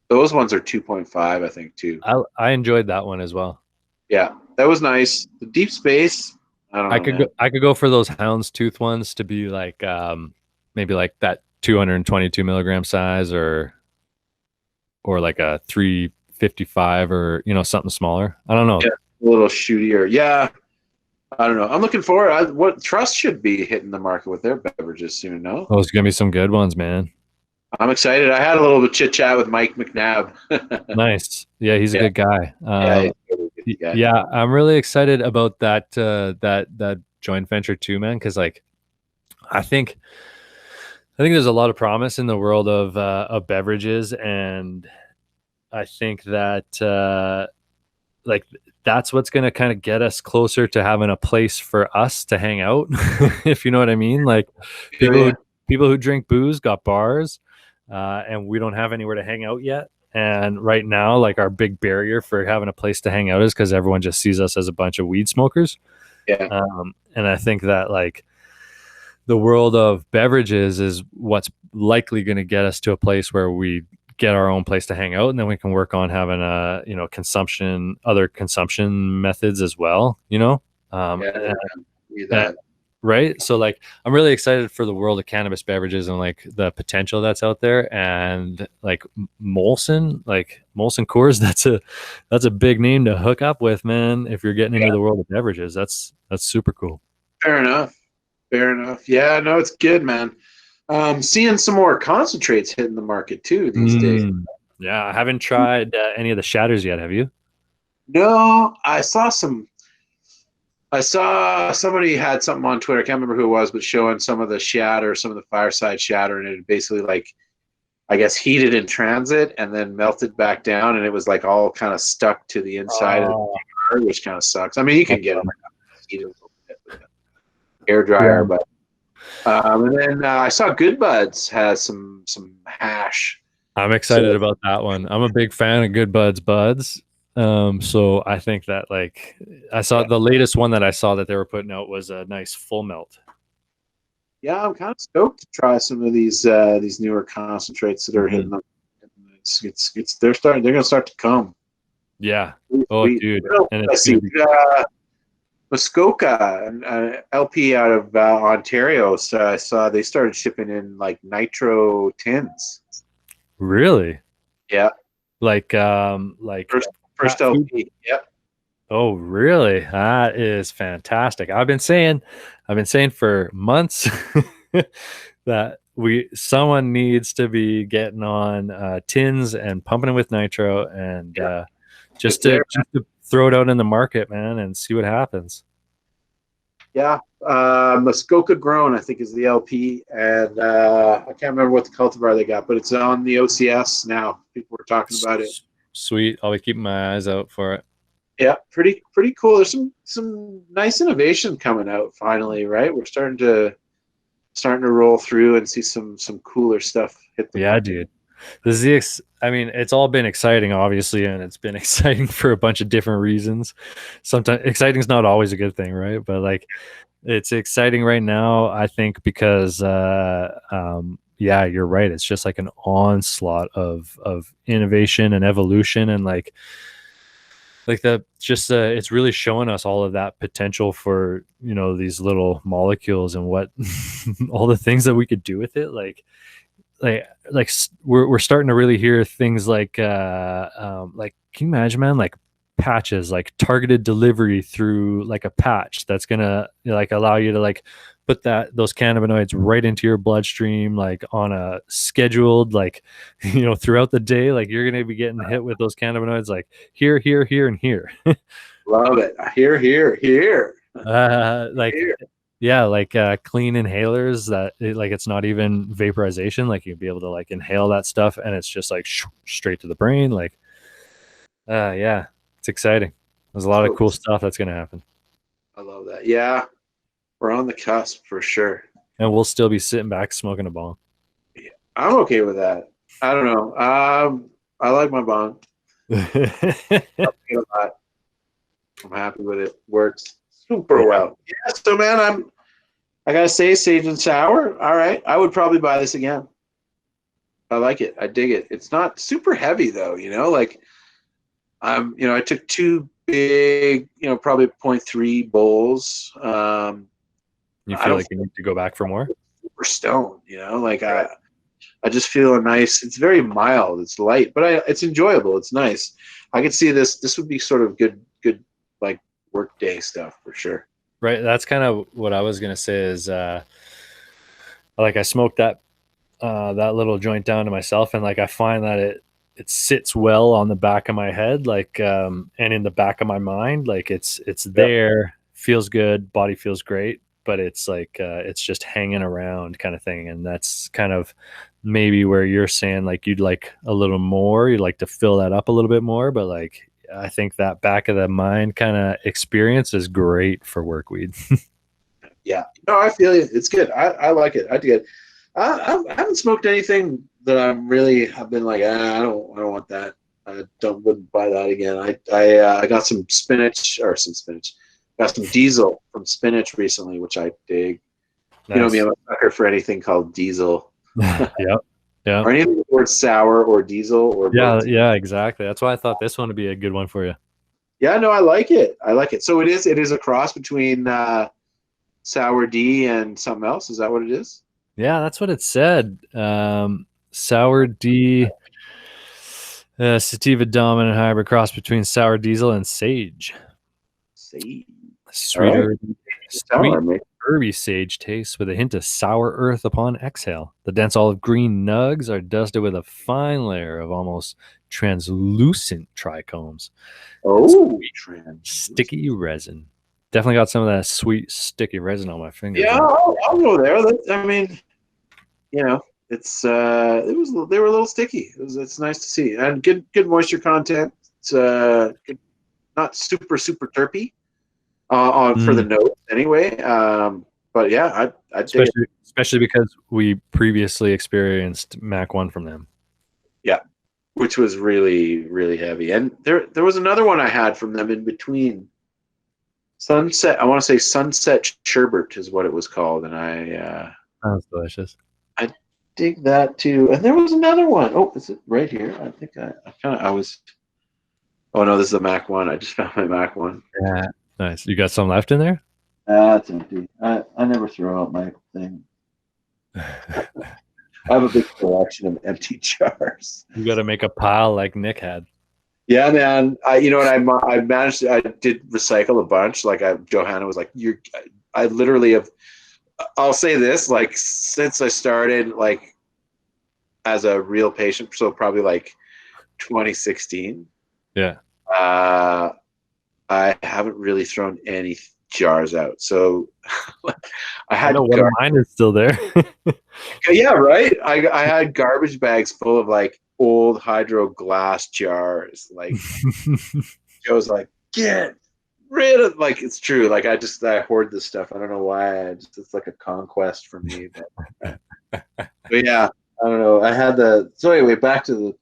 Those ones are 2.5, I think, too. I enjoyed that one as well. Yeah, that was nice. The Deep Space, I don't know, man. I could go for those Houndstooth ones to be like maybe like that 222 milligram size or like a 355 or something smaller. I don't know. Yeah, a little shootier. Yeah, I don't know. I'm looking forward. What Trust should be hitting the market with their beverages soon. No, Those gonna be some good ones, man. I'm excited. I had a little bit chit chat with Mike McNabb. Nice. Yeah, he's a Yeah, good guy. yeah, he's a really good guy. Yeah, I'm really excited about that joint venture too, man. Because like, I think there's a lot of promise in the world of beverages, and I think that like that's what's going to kind of get us closer to having a place for us to hang out, if you know what I mean. Like people who drink booze got bars, and we don't have anywhere to hang out yet. And right now, like our big barrier for having a place to hang out is because everyone just sees us as a bunch of weed smokers. Yeah. And I think that like the world of beverages is what's likely going to get us to a place where we get our own place to hang out, and then we can work on having other consumption methods as well, right. So like I'm really excited for the world of cannabis beverages and like the potential that's out there. And like Molson Coors, that's a big name to hook up with, man. If you're getting into the world of beverages, that's super cool. Fair enough. Yeah, no, it's good, man. Seeing some more concentrates hitting the market too these days. Yeah, I haven't tried any of the shatters yet. Have you? No, I saw somebody had something on Twitter. I can't remember who it was, but showing some of the fireside shatter, and it basically like, I guess, heated in transit and then melted back down, and it was like all kind of stuck to the inside of the car, which kind of sucks. I mean, you can get them heated a little bit with an air dryer, but. And then I saw Good Buds has some hash. I'm excited about that one. I'm a big fan of Good Buds. So I think that like I saw the latest one that I saw that they were putting out was a nice full melt. Yeah, I'm kind of stoked to try some of these newer concentrates that are hitting them. They're gonna start to come. Yeah. Oh, dude. And I see Muskoka, an LP out of Ontario. So I saw they started shipping in like nitro tins. Really? Yeah. Like first LP. Yep. Oh, really? That is fantastic. I've been saying for months that someone needs to be getting on tins and pumping them with nitro, and just to throw it out in the market, man, and see what happens. Yeah, Muskoka Grown, I think, is the LP, and I can't remember what the cultivar they got, but it's on the OCS now. People were talking about it. Sweet, I'll be keeping my eyes out for it. Yeah, pretty cool. There's some nice innovation coming out finally, right? We're starting to roll through and see some cooler stuff hit the market. Dude. This is it's all been exciting, obviously, and it's been exciting for a bunch of different reasons. Sometimes exciting is not always a good thing, right? But like, it's exciting right now, I think, because you're right. It's just like an onslaught of innovation and evolution, and it's really showing us all of that potential for these little molecules and what all the things that we could do with it. Like we're starting to really hear things like can you imagine, man, like patches, like targeted delivery through like a patch that's gonna like allow you to like put those cannabinoids right into your bloodstream, like on a scheduled, like throughout the day, like you're gonna be getting hit with those cannabinoids like here and here. Love it. Here clean inhalers that it's not even vaporization, like you'd be able to like inhale that stuff and it's just like straight to the brain. Like it's exciting. There's a lot of cool stuff that's gonna happen. I love that. Yeah, we're on the cusp for sure, and we'll still be sitting back smoking a bong. Yeah, I'm okay with that. I don't know. I like my bong. I'm happy with it. Works super well. Yeah. So man, I gotta say, Sage and Sour. All right, I would probably buy this again. I like it. I dig it. It's not super heavy though. Like I took two big, probably 0.3 bowls. You feel like you need to go back for more? Super stoned. Like I just feel nice. It's very mild. It's light, but it's enjoyable. It's nice. I could see this. This would be sort of good like work day stuff for sure. Right. That's kind of what I was gonna say. Is like I smoked that little joint down to myself, and like I find that it sits well on the back of my head, like and in the back of my mind. Like it's there, feels good, body feels great, but it's like it's just hanging around kind of thing. And that's kind of maybe where you're saying like you'd like a little more, you'd like to fill that up a little bit more, but like I think that back of the mind kind of experience is great for work weed. Yeah, no, I feel it. It's good. I like it. I do it. I haven't smoked anything that I've been like, I don't want that. I wouldn't buy that again. I got some spinach. Got some diesel from spinach recently, which I dig. Nice. You know me, I'm a sucker for anything called diesel. Yeah. Or anything with the word sour or diesel or yeah, exactly. That's why I thought this one would be a good one for you. Yeah, no, I like it. So it is a cross between Sour D and something else. Is that what it is? Yeah, that's what it said. Sour D, sativa dominant hybrid cross between sour diesel and sage. Sweet herby sage taste with a hint of sour earth upon exhale. The dense olive green nugs are dusted with a fine layer of almost translucent trichomes. Oh, sticky resin. Definitely got some of that sweet sticky resin on my fingers. Yeah, I'll go there. I mean, it's they were a little sticky. It's nice to see, and good moisture content. It's not super terpy for the notes anyway. But yeah, I especially because we previously experienced Mac 1 from them. Yeah, which was really really heavy, and there was another one I had from them in between. Sunset. I want to say Sunset Sherbet is what it was called, and sounds delicious. I dig that too. And there was another one. Oh, is it right here? I think I was. Oh no, this is the Mac 1. I just found my Mac 1. Yeah, nice. You got some left in there? It's empty. I never throw out my thing. I have a big collection of empty jars. You got to make a pile like Nick had. Yeah, man. I managed. I did recycle a bunch. Like Johanna was like, I literally have. I'll say this, like since I started, like as a real patient, so probably like 2016. Yeah. I haven't really thrown any jars out. So I had. One of mine is still there. Yeah, right. I had garbage bags full of like old hydro glass jars. Like Joe's like, get rid of, like, it's true. Like I hoard this stuff. I don't know why. It's like a conquest for me. But yeah, I don't know. I had so anyway, back to the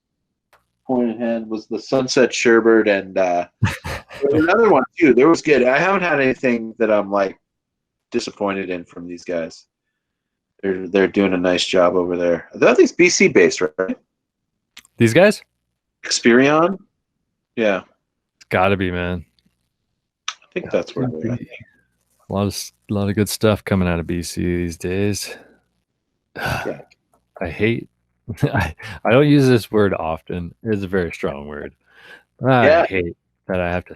point at hand was the Sunset Sherbet, and there was another one too. There was good. I haven't had anything that I'm like disappointed in from these guys. They're doing a nice job over there. I think it's BC based, right? These guys? Experion? Yeah. It's gotta be, man. I think that's where they're at. A lot of good stuff coming out of BC these days. Yeah. I hate I don't use this word often. It's a very strong word. I hate that I have to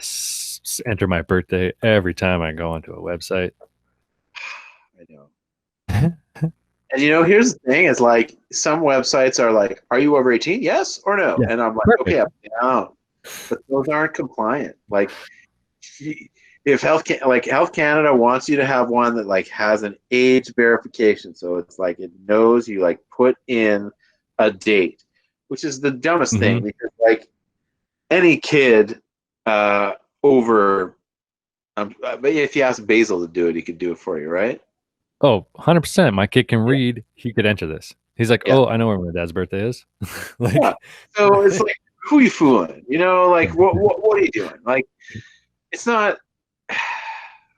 enter my birthday every time I go onto a website. I know. And here's the thing: is like some websites are like, "Are you over 18? Yes or no?" Yeah, and I'm like, perfect. "Okay, I'm down," but those aren't compliant. Like, if Health Canada wants you to have one that like has an age verification, so it's like it knows you like put in a date, which is the dumbest thing, because like any kid over, but if you ask Basil to do it, he could do it for you, right? Oh, 100%. My kid can read. He could enter this. He's like, oh, I know where my dad's birthday is. So it's like, who are you fooling? You know, like what are you doing? Like, it's not.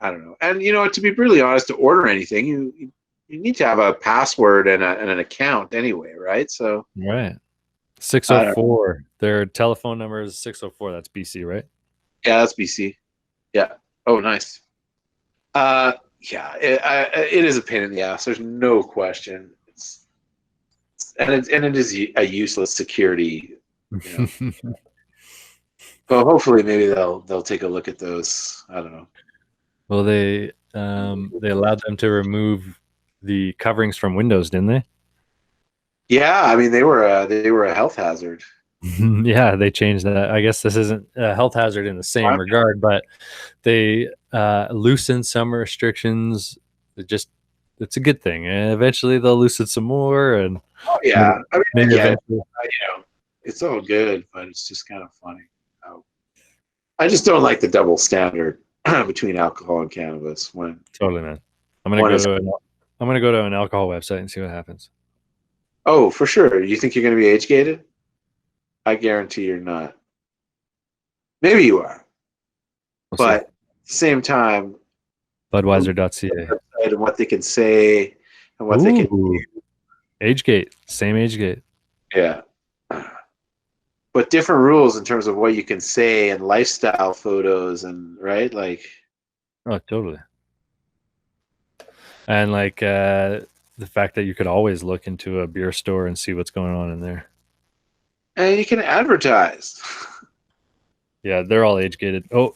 I don't know. And you know, to be brutally honest, to order anything, you need to have a password and an account anyway, right? So Right. 604. Their telephone number is 604. That's BC, right? Yeah, that's BC. Yeah. Oh, nice. Yeah, it is a pain in the ass. There's no question. It is a useless security. You know. But hopefully, maybe they'll take a look at those. I don't know. Well, they allowed them to remove the coverings from Windows, didn't they? Yeah, I mean they were a health hazard. Yeah, they changed that. I guess this isn't a health hazard in the same regard, but they loosened some restrictions. It's a good thing. And eventually they'll loosen some more. And yeah, I mean, maybe you know, it's all good, but it's just kind of funny. I just don't like the double standard between alcohol and cannabis. Totally, man. I'm gonna go to an alcohol website and see what happens. Oh, for sure. You think you're going to be age gated? I guarantee you're not. Maybe you are. But at the same time, Budweiser.ca. And what they can say and what they can do. Age gate. Same age gate. Yeah. But different rules in terms of what you can say and lifestyle photos and right? Like, oh, totally. And like the fact that you could always look into a beer store and see what's going on in there. And you can advertise. Yeah, they're all age gated. Oh,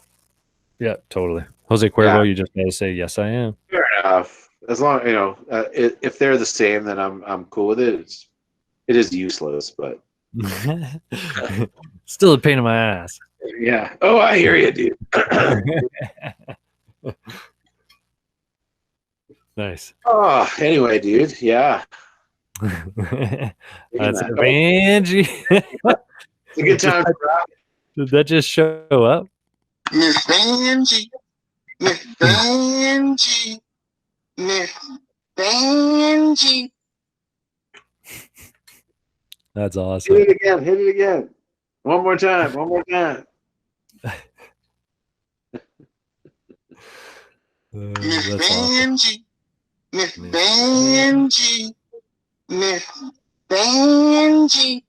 yeah, totally. Jose Cuervo, you just got to say, yes, I am. Fair enough. As long, you know, if they're the same, then I'm cool with it. It is useless, but still a pain in my ass. Yeah. Oh, I hear you, dude. Nice. Oh, anyway, dude. Yeah. That's a Vanji. It's a good time for that. Did that just show up? Miss Vanji. Miss Vanji. Miss Vanji. That's awesome. Hit it again. Hit it again. One more time. One more time. Miss Vanji. Miss Vanji. Miss Vanji.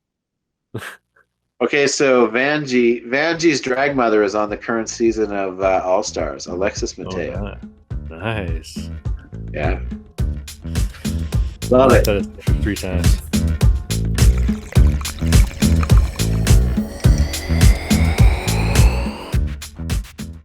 Okay, so Vanji's drag mother is on the current season of All Stars, Alexis Mateo. Oh, nice. Yeah. Love it. 3 times.